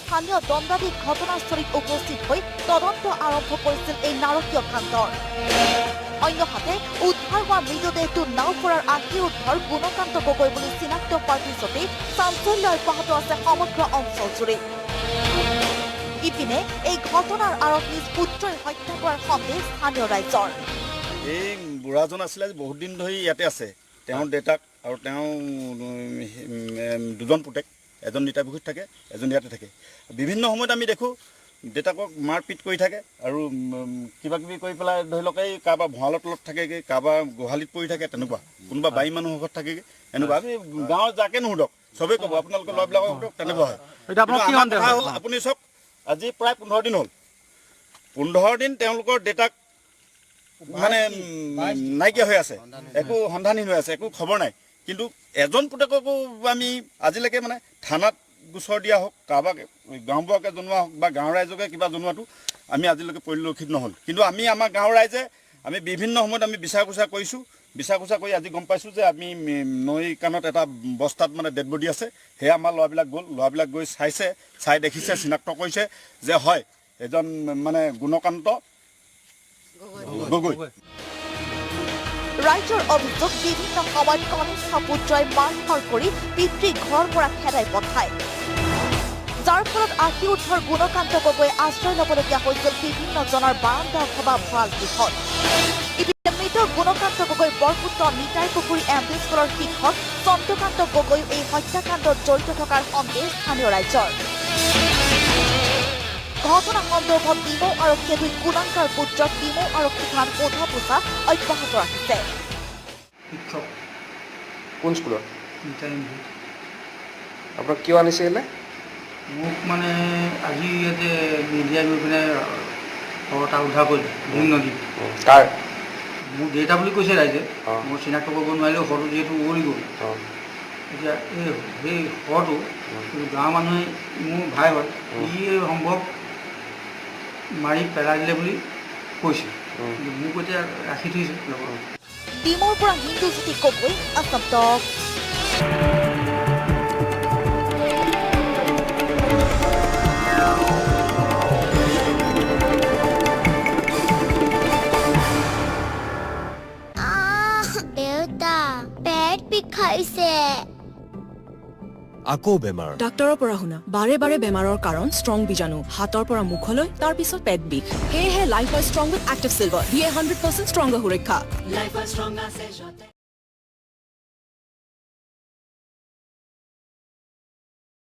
স্থানীয় দণ্ডাধীশ ঘটনাস্থলীত উপস্থিত হৈ তদন্ত আৰম্ভ কৰিছিল এই নাৰকীয় কাণ্ডৰ। অন্যহাতে উদ্ধাৰ হোৱা মৃতদেহটো নাওপৰাৰ আশী উদ্ধাৰ গুণকান্ত গগৈ বুলি চিনাক্ত হোৱাৰ পিছতে চাঞ্চল্য অব্যাহত আছে সমগ্ৰ অঞ্চলজুৰি। ইপিনে এই ঘটনাৰ আঁৰত নিজ পুত্ৰই হত্যা কৰাৰ সন্দেহ স্থানীয় ৰাইজৰ। এই বুঢ়াজন আছিলে বহুত দিন ধৰি ইয়াতে আছে। তেওঁৰ দেউতাক আৰু তেওঁ দুজন পুতেক, এজন নিতাপুখুৰীত থাকে, এজন ইয়াতে থাকে। বিভিন্ন সময়ত আমি দেখোঁ দেউতাকক মাৰপিট কৰি থাকে আৰু কিবা কিবি কৰি পেলাই ধৰি লওক এই কাৰোবাৰ ভঁৰালৰ তলত থাকেগৈ, কাৰোবাৰ গোহালিত পৰি থাকে, তেনেকুৱা কোনোবা বাৰী মানুহৰ ঘৰত থাকেগৈ, এনেকুৱা। আমি গাঁৱৰ যাকে নুসুধক চবেই ক'ব আপোনালোকৰ ল'ৰাবিলাকক সোধক, তেনেকুৱা হয়। হ'ল আপুনি চাওক, আজি প্ৰায় 15 দিন হ'ল। 15 দিন তেওঁলোকৰ দেউতাক মানে নাইকিয়া হৈ আছে, একো সন্ধানহীন হৈ আছে, একো খবৰ নাই। কিন্তু এজন পুতেককো আমি আজিলৈকে মানে থানাত গোচৰ দিয়া হওক, কাৰোবাক গাঁওবুঢ়াকে জনোৱা হওক বা গাঁৱৰ ৰাইজকে কিবা জনোৱাটো আমি আজিলৈকে পৰিলক্ষিত নহ'ল। কিন্তু আমি আমাৰ গাঁৱৰ ৰাইজে আমি বিভিন্ন সময়ত আমি বিচাৰ খোঁচা কৰিছোঁ। বিচাৰ খোঁচা কৰি আজি গম পাইছোঁ যে আমি নৈ কাণত এটা বস্তাত মানে ডেড বডি আছে। সেয়া আমাৰ ল'ৰাবিলাক গ'ল, ল'ৰাবিলাক গৈ চাইছে, চাই দেখিছে, চিনাক্ত কৰিছে যে হয় এজন মানে গুণকান্ত গগৈ। ৰাইজৰ অভিযোগ, বিভিন্ন সময়ত কনিষ্ঠ পুত্ৰই মাৰধৰ কৰি পিতৃক ঘৰৰ পৰা খেদাই পঠায়, যাৰ ফলত আশী উৰ্ধৰ গুণকান্ত গগৈ আশ্ৰয় ল'বলগীয়া হৈছিল বিভিন্ন জনৰ বাৰান্দা অথবা ভঁৰাল গৃহত। ইপিনে মৃত গুণকান্ত গগৈ বৰপুত্ৰ নিতাই পুখুৰী এমভি স্কুলৰ শিক্ষক চন্দ্ৰকান্ত গগৈ এই হত্যাকাণ্ডত জড়িত থকাৰ সন্দেহ স্থানীয় ৰাইজৰ। ঘটনা সন্দৰ্ভত ডিমৌ আৰক্ষীয়ে দুই গুণাংকাৰ পুত্ৰক ডিমৌ আৰক্ষী থানাত সোধা পোছা অব্যাহত ৰাখিছে। শিক্ষক কোন স্কুলৰ? নিতাই আপোনাক কিয় আনিছিলে? মোক মানে আজি ইয়াতে মিডিয়াই গৈ পিনে এটা উদ্ধাৰ কৰিলে দিন নদীত। কাৰ? মোৰ দেউতা বুলি কৈছে ৰাইজে, অঁ। মই চিনাক্ত কৰিব নোৱাৰিলেও শৰটো যিহেতু উৱলি গ'ল। এতিয়া সেই শৰটো গাঁৱৰ মানুহে মোৰ ভাই হয়, ই সম্ভৱ মাৰি পেলাই দিলে বুলি কৈছে। মোক এতিয়া ৰাখি থৈছে লগত। ডিমৌৰ পৰা হিন্দুজ্যোতি গগৈ, আসাম টক। দেউতা পেট বিষাইছে। আকৌ বেমাৰ। ডাক্তৰৰ পৰা শুনা, বাৰে বাৰে বেমাৰৰ কাৰণ ষ্ট্ৰং বীজাণু, হাতৰ পৰা মুখলৈ, তাৰ পিছত পেট বিষ। সেয়েহে life boy strong with active silver দিয়ে 100% ষ্ট্ৰংগাৰ সুৰক্ষা।